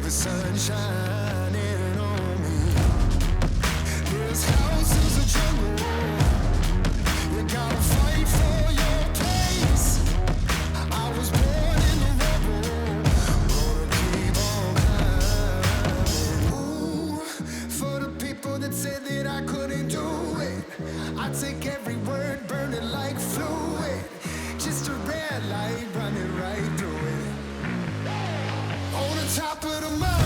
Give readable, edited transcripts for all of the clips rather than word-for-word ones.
the sun shining on me. This house is a jungle. You gotta fight for your place. I was born in the rubble, gonna keep on climbing. Ooh, for the people that said that I couldn't do it, I take every word, burn it like fluid. Just a red light running right through it. On the top of the mountain,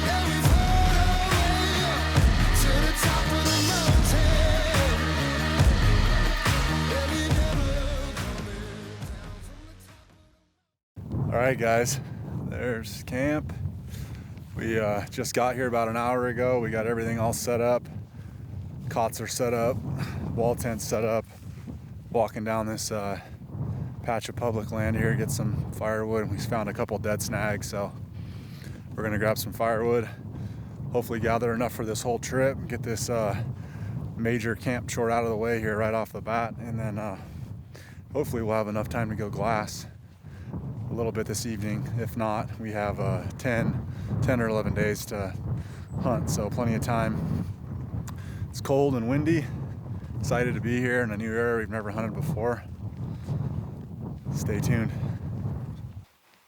yeah, we've heard our way up to the top of the mountain. Yeah, we never coming down from the top. All right, guys, there's camp. We just got here about an hour ago. We got everything all set up. Cots are set up, wall tents set up. Walking down this patch of public land here, get some firewood. We found a couple dead snags, so we're gonna grab some firewood, hopefully gather enough for this whole trip, get this major camp chore out of the way here right off the bat, and then hopefully we'll have enough time to go glass a little bit this evening. If not, we have 10 or 11 days to hunt, so plenty of time. It's cold and windy. Excited to be here in a new area we've never hunted before. Stay tuned.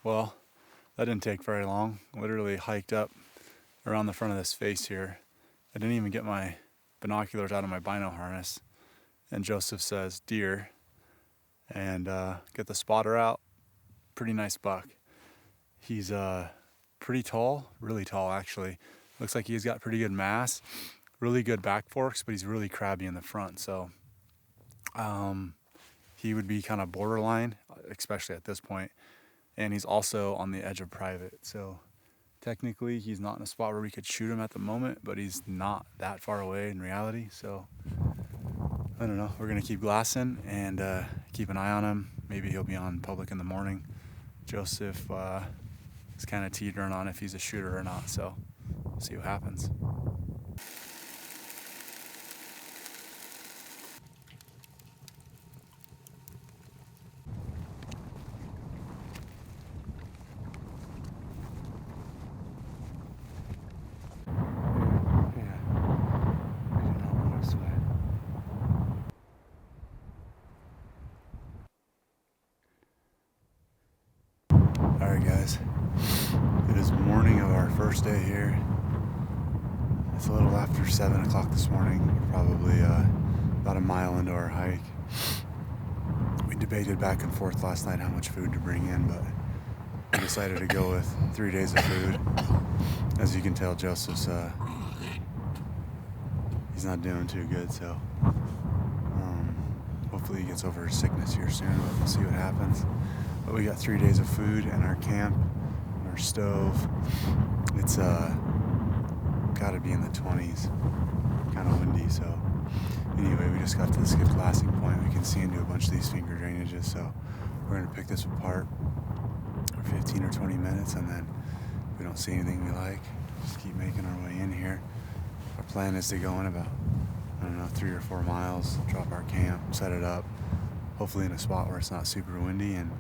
Well, that didn't take very long. Literally hiked up around the front of this face here. I didn't even get my binoculars out of my bino harness. And Joseph says deer. And get the spotter out. Pretty nice buck. He's pretty tall, really tall actually. Looks like he's got pretty good mass. Really good back forks, but he's really crabby in the front. So he would be kind of borderline, especially at this point. And he's also on the edge of private. So technically he's not in a spot where we could shoot him at the moment, but he's not that far away in reality. So I don't know, we're gonna keep glassing and keep an eye on him. Maybe he'll be on public in the morning. Joseph is kind of teetering on if he's a shooter or not. So we'll see what happens. Alright guys, it is morning of our first day here. It's a little after 7 o'clock this morning. We're probably about a mile into our hike. We debated back and forth last night how much food to bring in, but we decided to go with 3 days of food. As you can tell, Joseph's he's not doing too good, so hopefully he gets over his sickness here soon. We'll see what happens. But we got 3 days of food in our camp, in our stove. It's gotta be in the 20s, kind of windy. So anyway, we just got to the skip glassing point. We can see into a bunch of these finger drainages, so we're gonna pick this apart for 15 or 20 minutes, and then if we don't see anything we like, just keep making our way in here. Our plan is to go in about, I don't know, 3 or 4 miles, drop our camp, set it up, hopefully in a spot where it's not super windy, and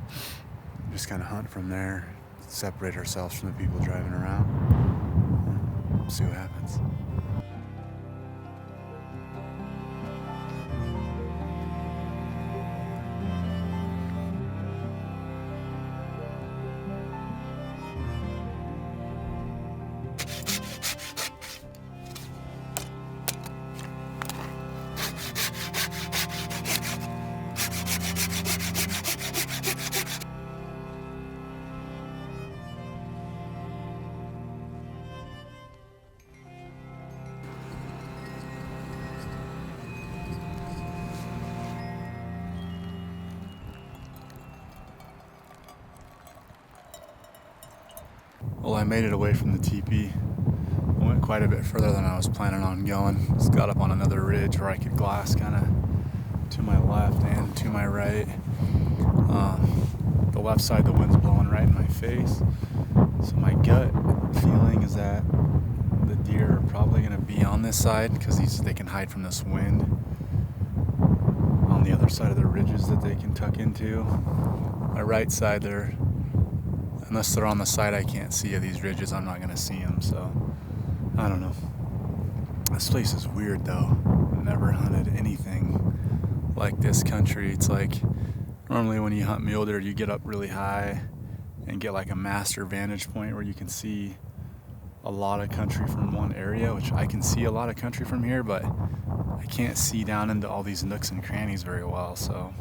just kind of hunt from there, separate ourselves from the people driving around, see what happens. Well, I made it away from the teepee. I went quite a bit further than I was planning on going. Just got up on another ridge where I could glass kind of to my left and to my right. The left side, the wind's blowing right in my face. So my gut feeling is that the deer are probably going to be on this side because they can hide from this wind. On the other side of the ridges that they can tuck into. My right side, they're unless they're on the side I can't see of these ridges, I'm not gonna see them. So I don't know. This place is weird though. Never hunted anything like this country. It's like normally when you hunt mule deer, you get up really high and get like a master vantage point where you can see a lot of country from one area, which I can see a lot of country from here, but I can't see down into all these nooks and crannies very well. So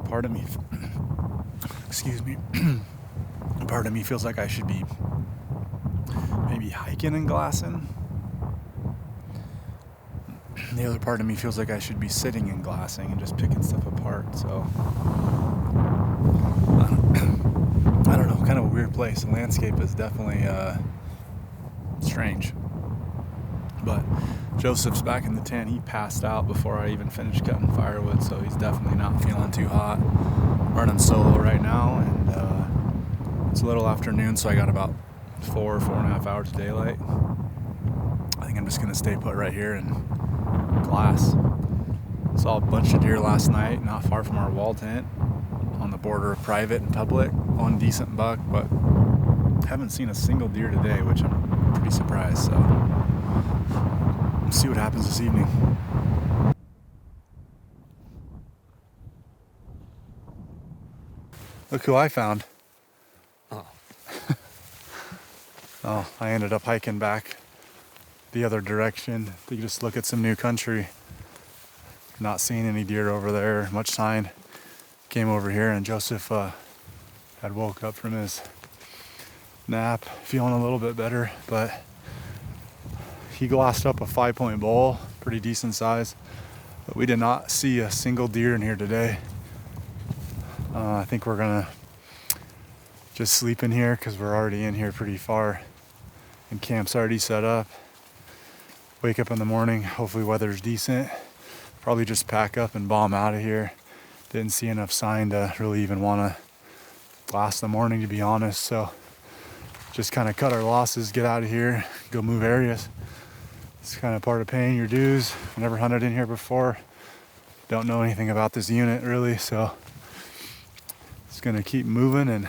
part of me, excuse me, part of me feels like I should be maybe hiking and glassing. The other part of me feels like I should be sitting and glassing and just picking stuff apart. So I don't know, kind of a weird place. The landscape is definitely strange. But Joseph's back in the tent. He passed out before I even finished cutting firewood, so he's definitely not feeling too hot. Running solo right now, and it's a little afternoon, so I got about 4.5 hours of daylight. I think I'm just gonna stay put right here and glass. Saw a bunch of deer last night, not far from our wall tent, on the border of private and public. One decent buck, but haven't seen a single deer today, which I'm pretty surprised. So we'll see what happens this evening. Look who I found. Oh. Oh, I ended up hiking back the other direction to just look at some new country. Not seeing any deer over there, much sign. Came over here and Joseph had woke up from his nap, feeling a little bit better, but he glassed up a 5-point bull, pretty decent size. But we did not see a single deer in here today. I think we're gonna just sleep in here because we're already in here pretty far and camp's already set up. Wake up in the morning, hopefully weather's decent. Probably just pack up and bomb out of here. Didn't see enough sign to really even want to last the morning, to be honest. So just kind of cut our losses, get out of here, go move areas. It's kind of part of paying your dues. I've never hunted in here before. Don't know anything about this unit really, so it's gonna keep moving and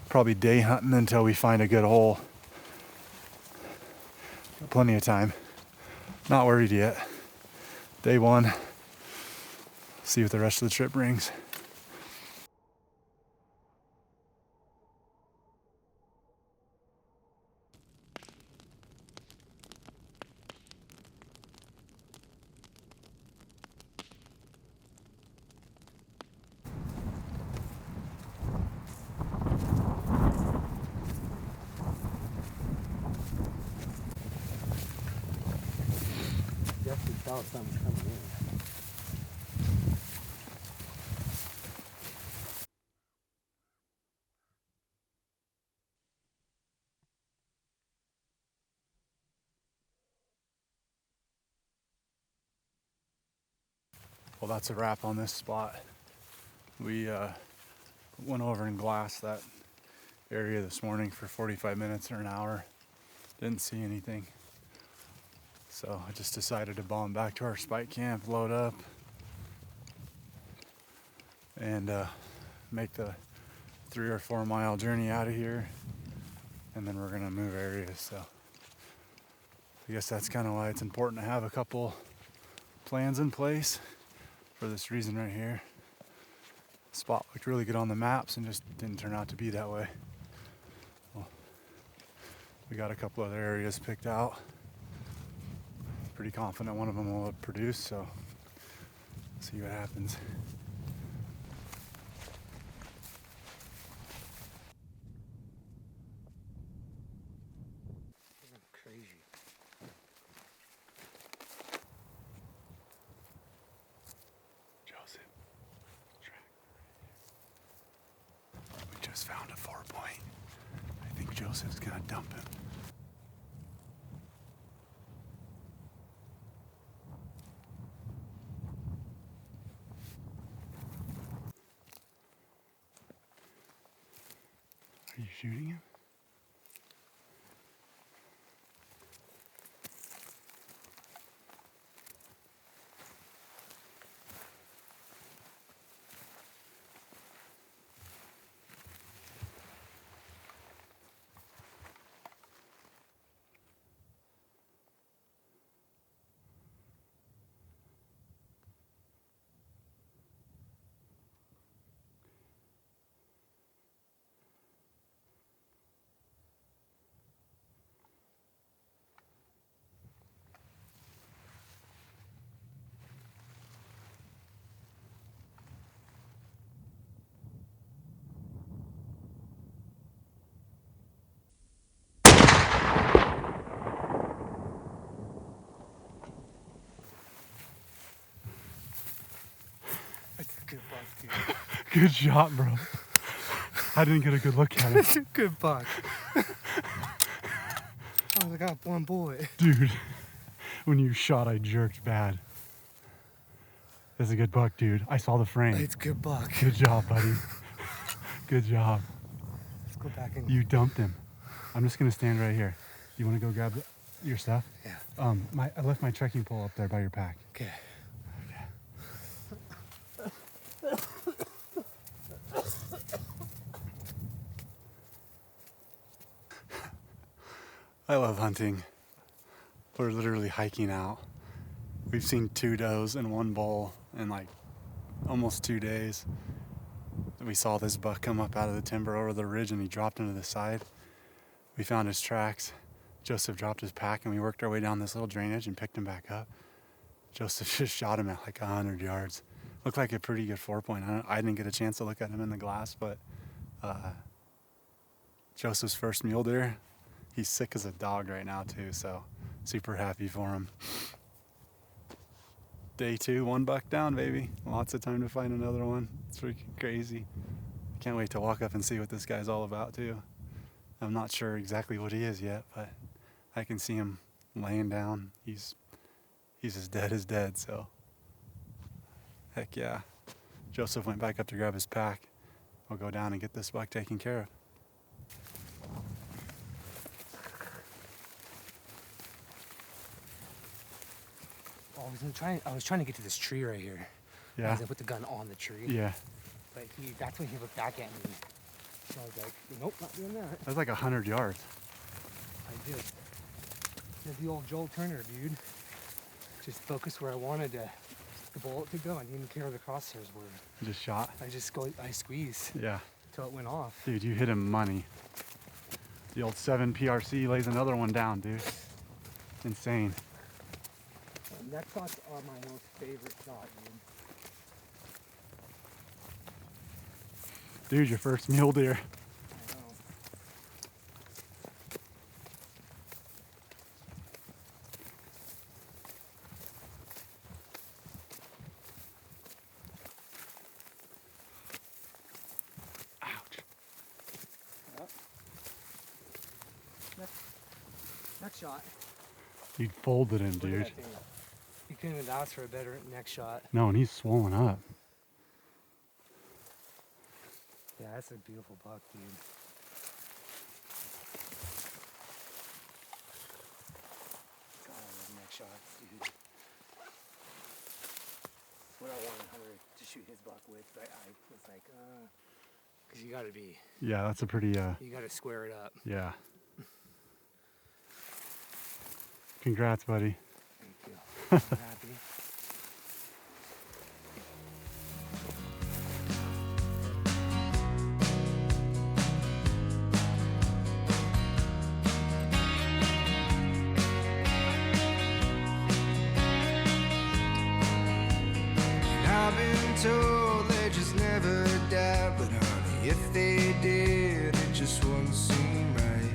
probably day hunting until we find a good hole. Got plenty of time. Not worried yet. Day one. See what the rest of the trip brings. Definitely felt something coming in. Well, that's a wrap on this spot. We went over and glassed that area this morning for 45 minutes or an hour. Didn't see anything. So I just decided to bomb back to our spike camp, load up, and make the 3 or 4 mile journey out of here. And then we're gonna move areas. So I guess that's kind of why it's important to have a couple plans in place for this reason right here. The spot looked really good on the maps and just didn't turn out to be that way. Well, we got a couple other areas picked out. Pretty confident one of them will produce, so see what happens. Crazy. Joseph, track. We just found a 4-point. I think Joseph's gonna dump him. Are you shooting him? dude. Good shot, bro. I didn't get a good look at it. Good buck. I only got one bullet. Dude, when you shot, I jerked bad. That's a good buck, dude. I saw the frame. It's good buck. Good job, buddy. Good job. Let's go back and. You dumped him. I'm just gonna stand right here. You wanna go grab your stuff? Yeah. I left my trekking pole up there by your pack. Okay. I love hunting. We're literally hiking out. We've seen 2 does and 1 bull in like almost 2 days. We saw this buck come up out of the timber over the ridge and he dropped into the side. We found his tracks. Joseph dropped his pack and we worked our way down this little drainage and picked him back up. Joseph just shot him at like 100 yards. Looked like a pretty good 4-point. I didn't get a chance to look at him in the glass, but Joseph's first mule deer. He's sick as a dog right now too, so super happy for him. Day 2, 1 buck down, baby. Lots of time to find another one. It's freaking crazy. Can't wait to walk up and see what this guy's all about too. I'm not sure exactly what he is yet, but I can see him laying down. He's as dead, so heck yeah. Joseph went back up to grab his pack. I'll go down and get this buck taken care of. I was trying to get to this tree right here. I Yeah. was gonna put the gun on the tree. Yeah. But that's when he looked back at me. So I was like, nope, not doing that. That's like 100 yards. I did. The old Joel Turner, dude. Just focus where I wanted the bullet to go. I didn't even care where the crosshairs were. Just shot. I squeezed Yeah. till it went off. Dude, you hit him money. The old 7 PRC lays another one down, dude. Insane. Neck shots are my most favorite shot, dude. Dude, your first mule deer. I know. Ouch. Neck shot. You folded him, Look at dude. that thing. You couldn't have asked for a better neck shot. No, and he's swollen up. Yeah, that's a beautiful buck, dude. God, I love neck shots, dude. What I wanted Hunter to shoot his buck with, but I was like, because you gotta be, Yeah, that's a pretty, you gotta square it up. yeah. Congrats, buddy. Thank you. I'm happy. I've been told they just never die, but honey, if they did, it just wouldn't seem right.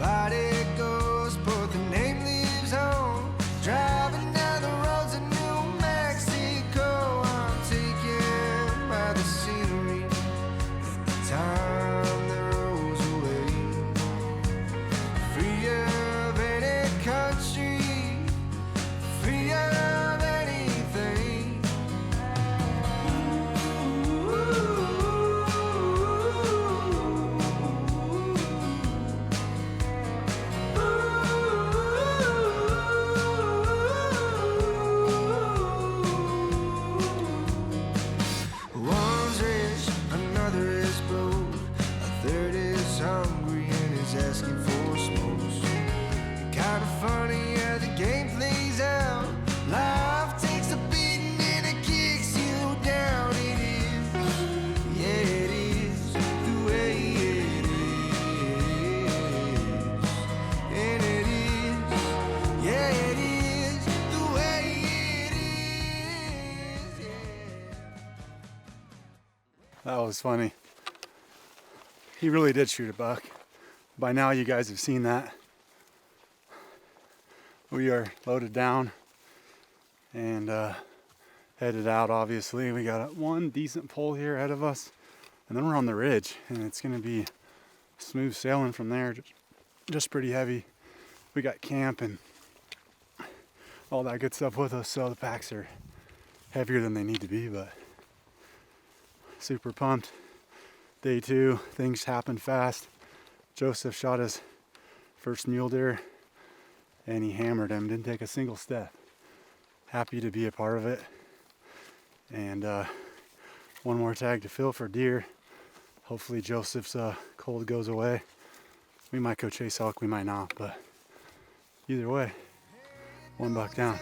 My body goes, but the name lives on. Driving down the roads of New Mexico, I'm taken by the scenery and the time that rolls away. Free of any country, free of anything. One's rich, another is broke, a third is hungry and is asking for smokes. Kinda funny how the game plays out. Life takes a beating and it kicks you down. It is, yeah, it is the way it is. And it is, yeah, it is the way it is. Yeah. That was funny. He really did shoot a buck. By now you guys have seen that. We are loaded down and headed out, obviously. We got one decent pole here ahead of us, and then we're on the ridge, and it's gonna be smooth sailing from there, just pretty heavy. We got camp and all that good stuff with us, so the packs are heavier than they need to be, but super pumped. Day 2, things happened fast. Joseph shot his first mule deer and he hammered him, didn't take a single step. Happy to be a part of it. And one more tag to fill for deer. Hopefully Joseph's cold goes away. We might go chase elk, we might not, but either way, 1 buck down.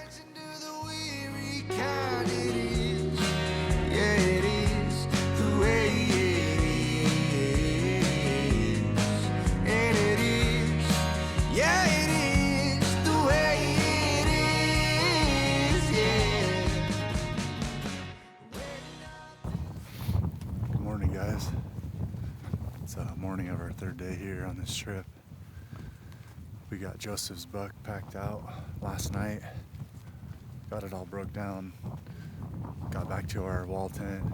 Good morning, guys. It's morning of our 3rd day here on this trip. We got Joseph's buck packed out last night. Got it all broke down. Got back to our wall tent.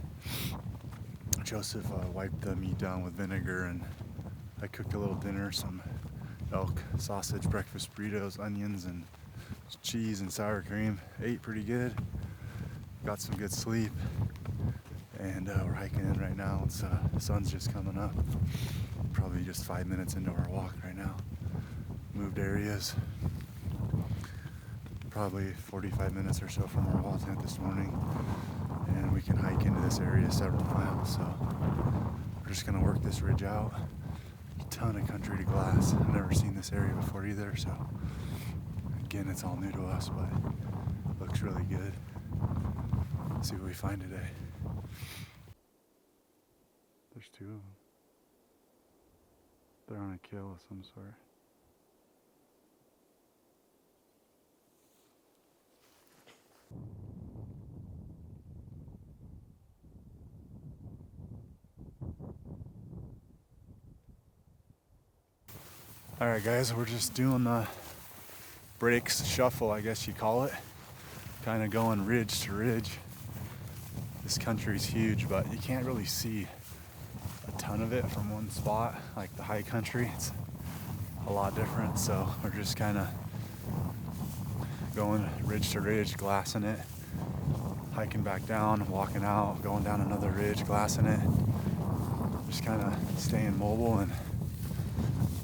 Joseph wiped the meat down with vinegar, and I cooked a little dinner, some elk sausage, breakfast burritos, onions, and cheese and sour cream. Ate pretty good. Got some good sleep. And we're hiking in right now. It's the sun's just coming up. Probably just 5 minutes into our walk right now. Moved areas. Probably 45 minutes or so from our wall tent this morning. And we can hike into this area several miles. So we're just gonna work this ridge out. A ton of country to glass. I've never seen this area before either. So again, it's all new to us, but looks really good. Let's see what we find today. There's 2 of them. They're on a kill of some sort. Alright guys, we're just doing the breaks shuffle, I guess you call it. Kind of going ridge to ridge. This country's huge, but you can't really see a ton of it from one spot. Like the high country, it's a lot different. So we're just kind of going ridge to ridge, glassing it, hiking back down, walking out, going down another ridge, glassing it. Just kind of staying mobile, and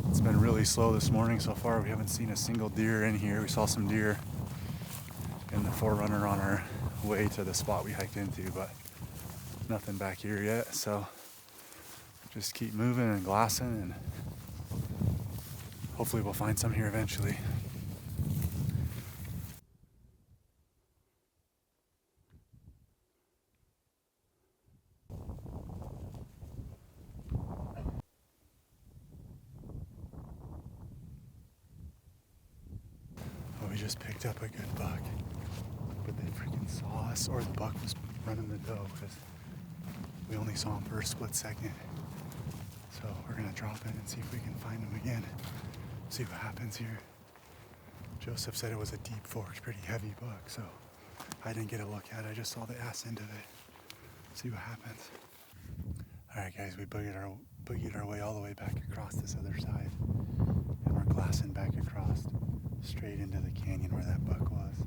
it's been really slow this morning so far. We haven't seen a single deer in here. We saw some deer in the forerunner on our way to the spot we hiked into, but nothing back here yet. So just keep moving and glassing, and hopefully we'll find some here eventually. Oh, we just picked up a good buck, but they freaking saw us, or the buck was running the doe, because we only saw him for a split second. So we're gonna drop in and see if we can find him again. See what happens here. Joseph said it was a deep forked, pretty heavy buck, so I didn't get a look at it. I just saw the ass end of it. See what happens. All right, guys, we boogied our way all the way back across this other side, and we're glassing back across straight into the canyon where that buck was.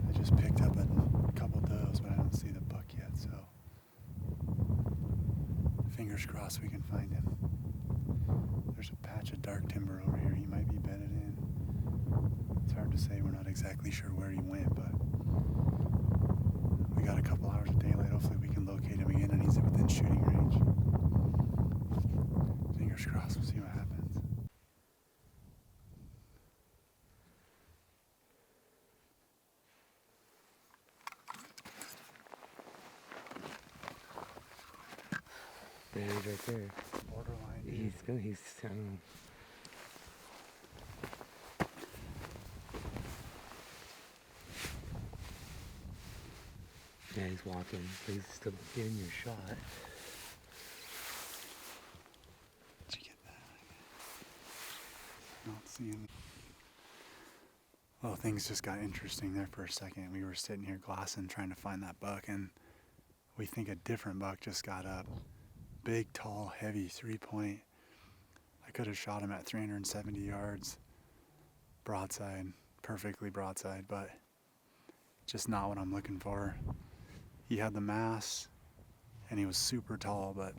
I just picked up a couple does, but I don't see the buck yet, so fingers crossed we can find him. There's a patch of dark timber over here. He might be bedded in. It's hard to say. We're not exactly sure where he went, but we got a couple hours of daylight. Hopefully we can locate him again, and he's within shooting range. Fingers crossed. We'll see what happens. There he is, right there. Borderline. He's yeah, he's walking. He's still getting your shot. Did you get that? Not seeing. Well, things just got interesting there for a second. We were sitting here glassing, trying to find that buck, and we think a different buck just got up. Big, tall, heavy 3-point. I could have shot him at 370 yards, broadside, perfectly broadside, but just not what I'm looking for. He had the mass, and he was super tall, but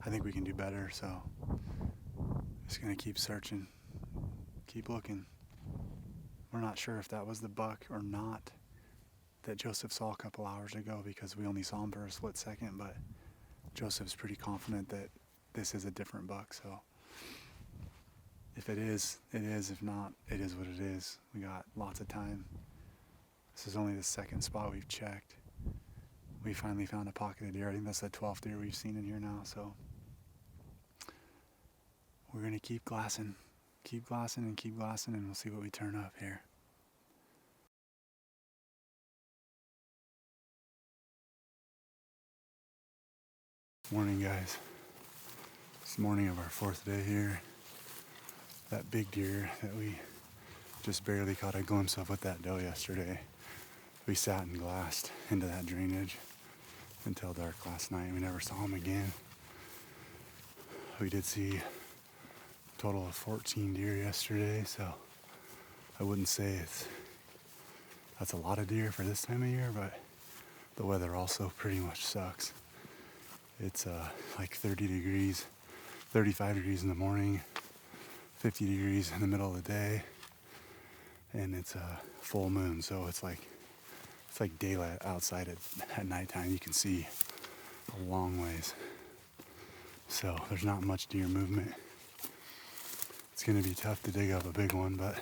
I think we can do better, so just gonna keep searching, keep looking. We're not sure if that was the buck or not that Joseph saw a couple hours ago, because we only saw him for a split second, but Joseph's pretty confident that this is a different buck, so if it is, it is. If not, it is what it is. We got lots of time. This is only the second spot we've checked. We finally found a pocketed deer. I think that's the 12th deer we've seen in here now, so we're gonna keep glassing and keep glassing, and we'll see what we turn up here. Morning, guys. It's the morning of our 4th day here. That big deer that we just barely caught a glimpse of with that doe yesterday, we sat and glassed into that drainage until dark last night. We never saw him again. We did see a total of 14 deer yesterday, so I wouldn't say that's a lot of deer for this time of year, but the weather also pretty much sucks. It's like 30 degrees, 35 degrees in the morning, 50 degrees in the middle of the day, and it's a full moon, so it's like daylight outside at nighttime. You can see a long ways, so there's not much deer movement. It's gonna be tough to dig up a big one, but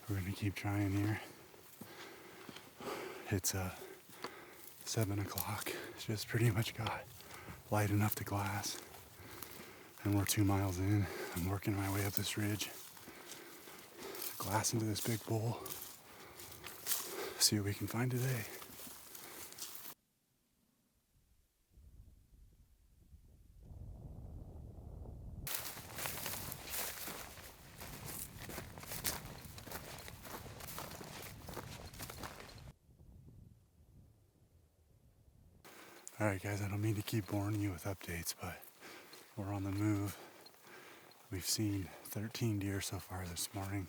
we're gonna keep trying here. It's 7 o'clock. It's just pretty much got light enough to glass, and we're 2 miles in. I'm working my way up this ridge, glass into this big bowl, see what we can find today. Alright guys, I don't mean to keep boring you with updates, but we're on the move. We've seen 13 deer so far this morning.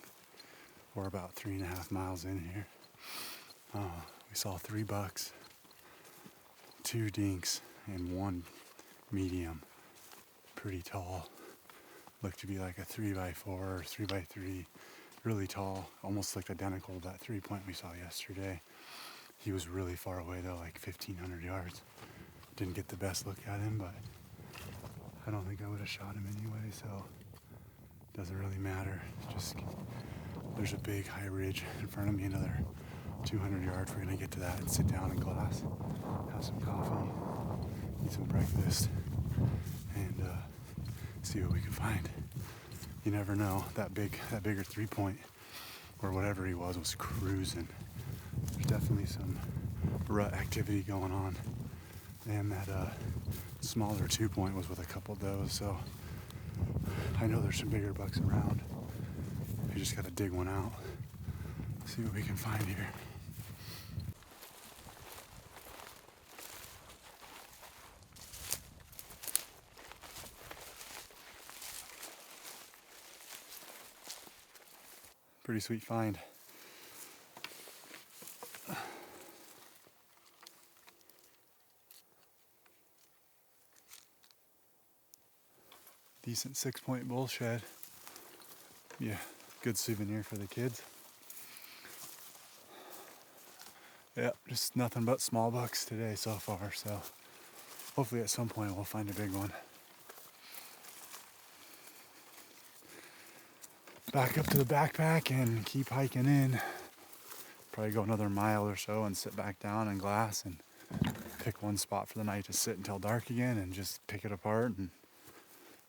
We're about 3.5 miles in here. We saw 3 bucks, 2 dinks, and 1 medium. Pretty tall. Looked to be like a 3x4 or 3x3. Really tall, almost looked identical to that 3-point we saw yesterday. He was really far away though, like 1,500 yards. Didn't get the best look at him, but I don't think I would have shot him anyway, so it doesn't really matter. Just there's a big high ridge in front of me, another 200 yards. We're gonna get to that and sit down and glass, have some coffee, eat some breakfast, and see what we can find. You never know. That bigger 3-point or whatever he was cruising. There's definitely some rut activity going on. And that smaller 2-point was with a couple does, so I know there's some bigger bucks around. We just gotta dig one out, see what we can find here. Pretty sweet find. Decent 6-point bull shed. Yeah, good souvenir for the kids. Yeah, just nothing but small bucks today so far, so hopefully at some point we'll find a big one. Back up to the backpack and keep hiking in. Probably go another mile or so and sit back down and glass and pick one spot for the night to sit until dark again and just pick it apart and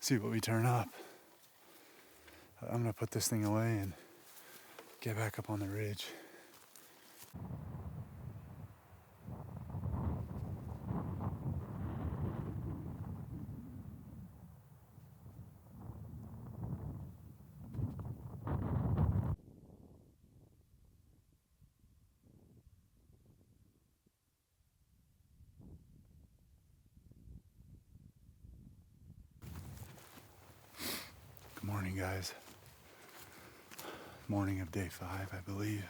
see what we turn up. I'm gonna put this thing away and get back up on the ridge. morning, guys. Morning of day 5, I believe.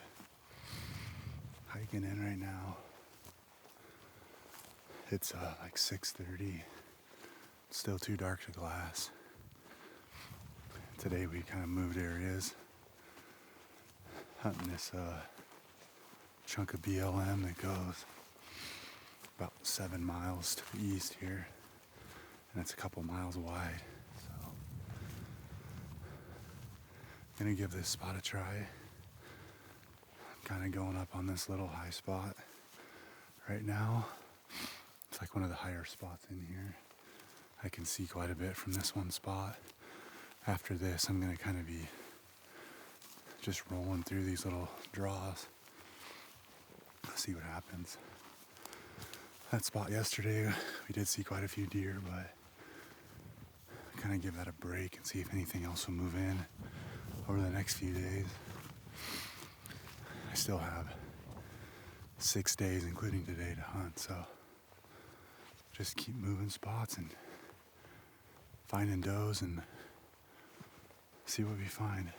Hiking in right now. It's like 6:30. Still too dark to glass. Today we kind of moved areas. Hunting this chunk of BLM that goes about 7 miles to the east here. And it's a couple miles wide. So gonna give this spot a try. I'm kind of going up on this little high spot right now. It's like one of the higher spots in here. I can see quite a bit from this one spot. After this, I'm gonna kind of be just rolling through these little draws. See what happens. That spot yesterday, we did see quite a few deer, but kind of give that a break and see if anything else will move in over the next few days. I still have 6 days, including today, to hunt, so just keep moving spots and finding does and see what we find.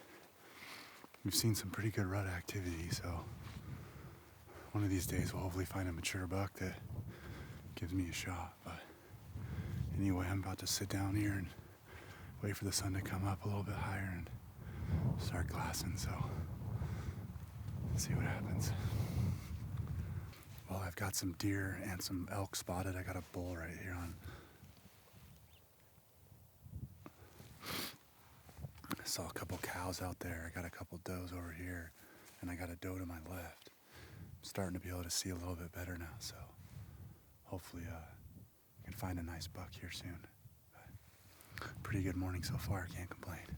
We've seen some pretty good rut activity, so one of these days we'll hopefully find a mature buck that gives me a shot. But anyway, I'm about to sit down here and wait for the sun to come up a little bit higher and start glassing, so let's see what happens. Well, I've got some deer and some elk spotted. I got a bull right here on. I saw a couple cows out there. I got a couple does over here, and I got a doe to my left. I'm starting to be able to see a little bit better now, so hopefully I can find a nice buck here soon. But pretty good morning so far, can't complain.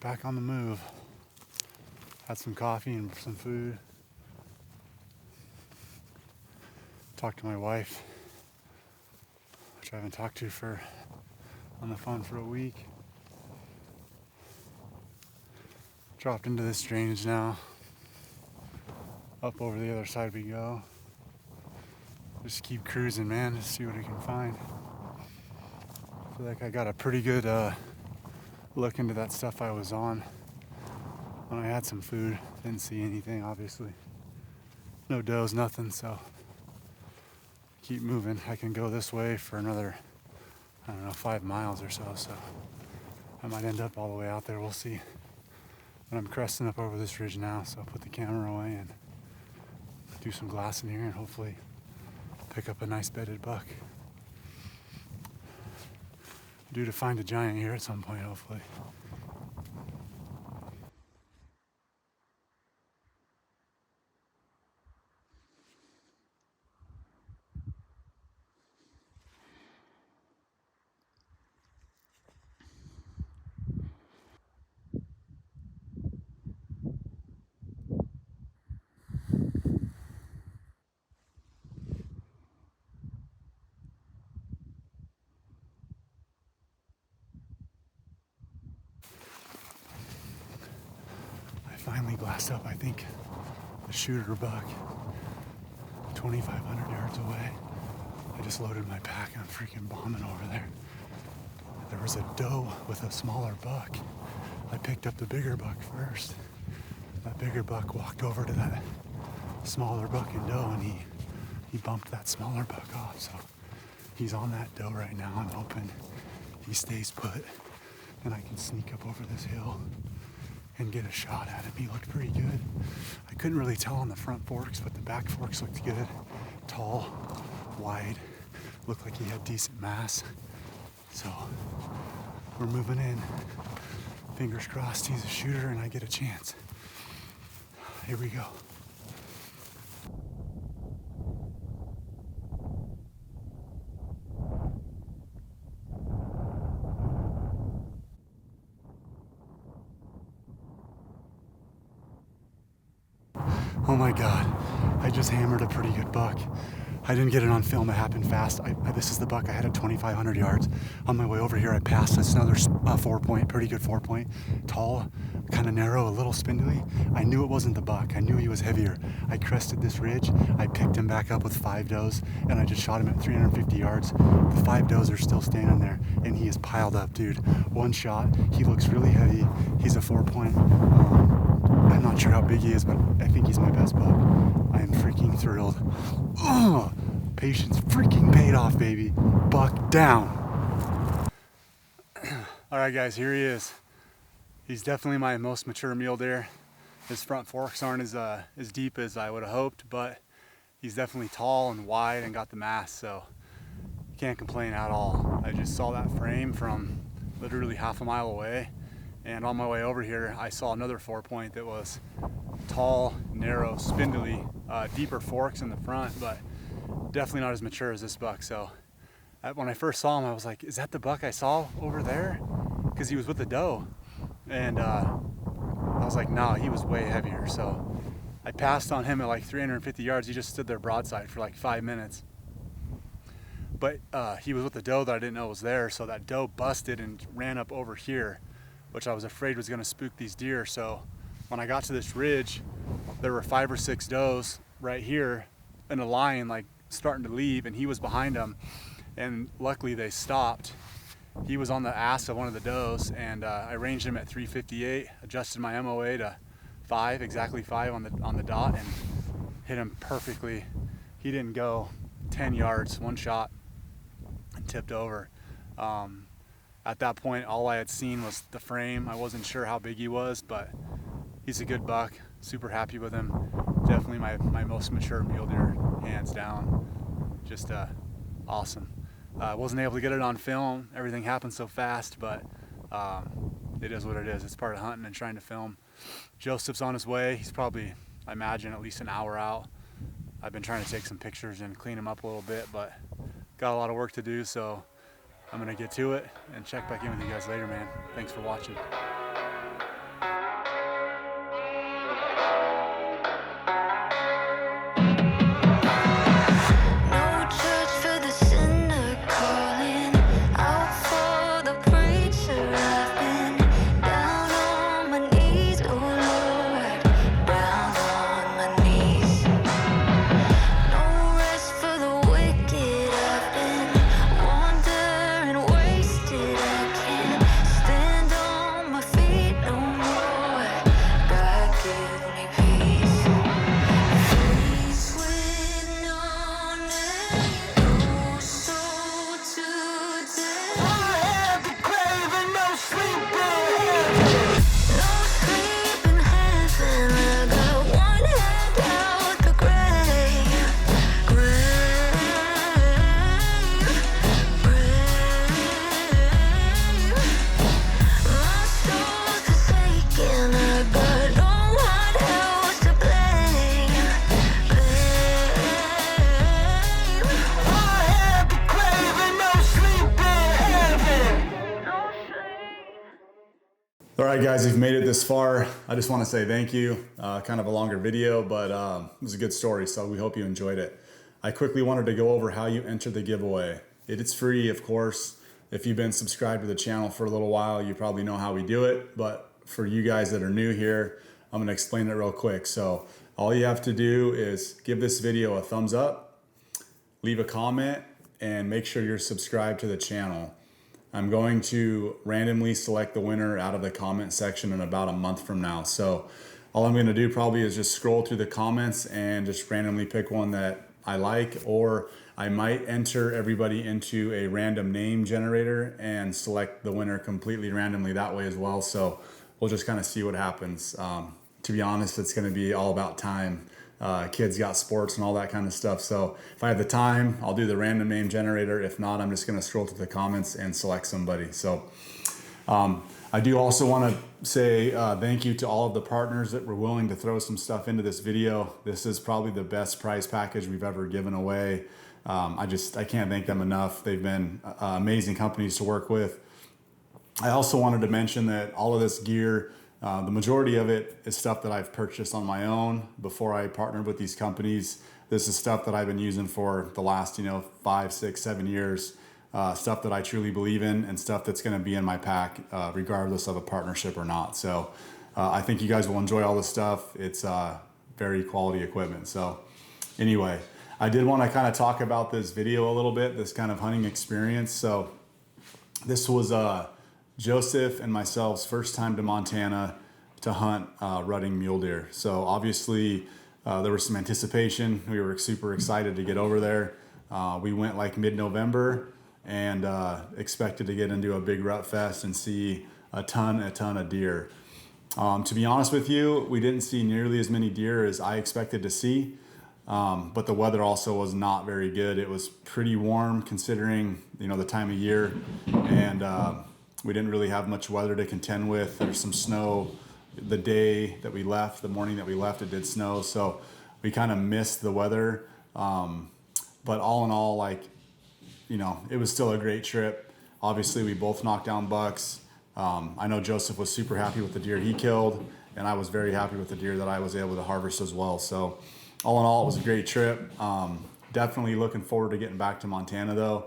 Back on the move. Had some coffee and some food. Talked to my wife, which I haven't talked to on the phone for a week. Dropped into this drainage now. Up over the other side we go. Just keep cruising, man, to see what we can find. I feel like I got a pretty good look into that stuff I was on when I had some food. Didn't see anything, obviously. No does, nothing, so keep moving. I can go this way for another, 5 miles or so, so I might end up all the way out there. We'll see. But I'm cresting up over this ridge now, so I'll put the camera away and do some glassing here and hopefully pick up a nice bedded buck. Due to find a giant here at some point, hopefully. Finally glassed up, I think, the shooter buck 2,500 yards away. I just loaded my pack and I'm freaking bombing over there. There was a doe with a smaller buck. I picked up the bigger buck first. That bigger buck walked over to that smaller buck and doe and he bumped that smaller buck off. So he's on that doe right now. I'm hoping he stays put and I can sneak up over this hill and get a shot at him. He looked pretty good. I couldn't really tell on the front forks, but the back forks looked good. Tall, wide, looked like he had decent mass. So we're moving in. Fingers crossed he's a shooter and I get a chance. Here we go. Oh my God, I just hammered a pretty good buck. I didn't get it on film, it happened fast. This is the buck I had at 2,500 yards. On my way over here, I passed this another 4-point, pretty good 4-point. Tall, kind of narrow, a little spindly. I knew it wasn't the buck. I knew he was heavier. I crested this ridge. I picked him back up with 5 does, and I just shot him at 350 yards. The 5 does are still standing there, and he is piled up, dude. One shot. He looks really heavy. He's a 4-point. I'm not sure how big he is, but I think he's my best buck. I am freaking thrilled. Ugh, patience freaking paid off, baby. Buck down. All right, guys, here he is. He's definitely my most mature mule deer. His front forks aren't as deep as I would have hoped, but he's definitely tall and wide and got the mass, so can't complain at all. I just saw that frame from literally half a mile away. And on my way over here, I saw another 4-point that was tall, narrow, spindly, deeper forks in the front, but definitely not as mature as this buck. So when I first saw him, I was like, is that the buck I saw over there? Because he was with the doe. And I was like, no, he was way heavier. So I passed on him at like 350 yards. He just stood there broadside for like 5 minutes. But he was with the doe that I didn't know was there. So that doe busted and ran up over here, which I was afraid was gonna spook these deer. So when I got to this ridge, there were 5 or 6 does right here in a line, like starting to leave, and he was behind them. And luckily they stopped. He was on the ass of one of the does, and I ranged him at 358, adjusted my MOA to 5, exactly 5 on the dot, and hit him perfectly. He didn't go 10 yards, one shot, and tipped over. At that point, all I had seen was the frame. I wasn't sure how big he was, but he's a good buck. Super happy with him. Definitely my most mature mule deer, hands down. Just awesome. I wasn't able to get it on film. Everything happened so fast, but it is what it is. It's part of hunting and trying to film. Joseph's on his way. He's probably, I imagine, at least an hour out. I've been trying to take some pictures and clean him up a little bit, but got a lot of work to do, so I'm gonna get to it and check back in with you guys later, man. Thanks for watching. All right, guys, if you've made it this far, I just want to say thank you. Kind of a longer video, but it was a good story, so we hope you enjoyed it. I quickly wanted to go over how you enter the giveaway. It is free, of course. If you've been subscribed to the channel for a little while, you probably know how we do it, but for you guys that are new here, I'm gonna explain it real quick. So all you have to do is give this video a thumbs up, leave a comment, and make sure you're subscribed to the channel. I'm going to randomly select the winner out of the comment section in about a month from now. So all I'm gonna do probably is just scroll through the comments and just randomly pick one that I like, or I might enter everybody into a random name generator and select the winner completely randomly that way as well. So we'll just kind of see what happens. To be honest, it's gonna be all about time. Kids got sports and all that kind of stuff. So if I have the time, I'll do the random name generator. If not, I'm just gonna scroll through the comments and select somebody. So I do also wanna say thank you to all of the partners that were willing to throw some stuff into this video. This is probably the best prize package we've ever given away. I can't thank them enough. They've been amazing companies to work with. I also wanted to mention that all of this gear The majority of it is stuff that I've purchased on my own before I partnered with these companies. This is stuff that I've been using for the last, 5, 6, 7 years. Stuff that I truly believe in and stuff that's going to be in my pack, regardless of a partnership or not. So I think you guys will enjoy all this stuff. It's very quality equipment. So anyway, I did want to kind of talk about this video a little bit, this kind of hunting experience. So this was Joseph and myself's first time to Montana to hunt rutting mule deer. So obviously there was some anticipation. We were super excited to get over there. We went like mid-November and expected to get into a big rut fest and see a ton of deer. To be honest with you, we didn't see nearly as many deer as I expected to see, but the weather also was not very good. It was pretty warm considering the time of year, and we didn't really have much weather to contend with. There's some snow the day that we left, the morning that we left, it did snow, so we kind of missed the weather. But all in all, it was still a great trip. Obviously, we both knocked down bucks. I know Joseph was super happy with the deer he killed, and I was very happy with the deer that I was able to harvest as well. So all in all, it was a great trip. Definitely looking forward to getting back to Montana though.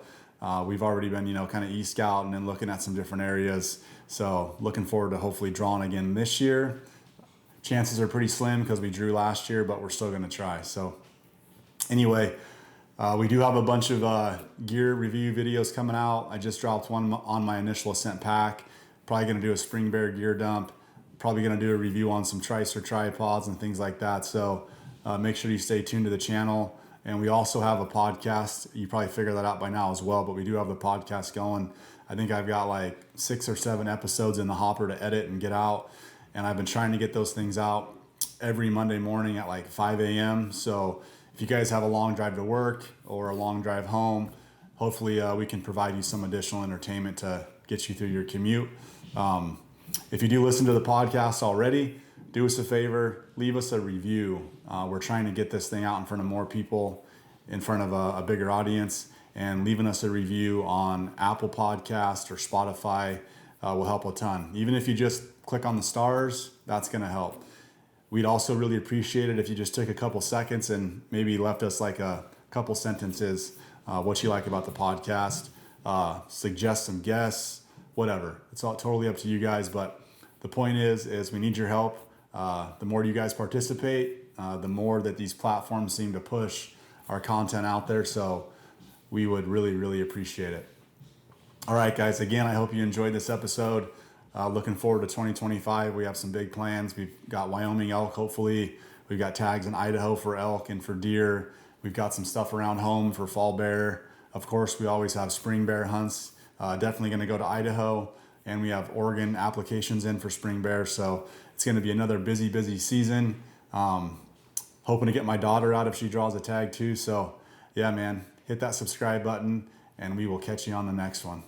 We've already been, kind of e-scouting and looking at some different areas. So looking forward to hopefully drawing again this year. Chances are pretty slim because we drew last year, but we're still going to try. So anyway, we do have a bunch of gear review videos coming out. I just dropped one on my initial ascent pack. Probably going to do a spring bear gear dump. Probably going to do a review on some tricer tripods and things like that. So make sure you stay tuned to the channel. And we also have a podcast. You probably figured that out by now as well, but we do have the podcast going. I think I've got like 6 or 7 episodes in the hopper to edit and get out. And I've been trying to get those things out every Monday morning at like 5 a.m. So if you guys have a long drive to work or a long drive home, hopefully we can provide you some additional entertainment to get you through your commute. If you do listen to the podcast already, do us a favor, leave us a review. We're trying to get this thing out in front of more people, in front of a bigger audience, and leaving us a review on Apple Podcast or Spotify will help a ton. Even if you just click on the stars, that's going to help. We'd also really appreciate it if you just took a couple seconds and maybe left us like a couple sentences, what you like about the podcast, suggest some guests, whatever. It's all totally up to you guys, but the point is we need your help. The more you guys participate, the more that these platforms seem to push our content out there. So we would really, really appreciate it. All right, guys. Again, I hope you enjoyed this episode. Looking forward to 2025. We have some big plans. We've got Wyoming elk, hopefully. We've got tags in Idaho for elk and for deer. We've got some stuff around home for fall bear. Of course, we always have spring bear hunts. Definitely going to go to Idaho. And we have Oregon applications in for spring bear. So it's going to be another busy season. Hoping to get my daughter out if she draws a tag too. So yeah, man, hit that subscribe button and we will catch you on the next one.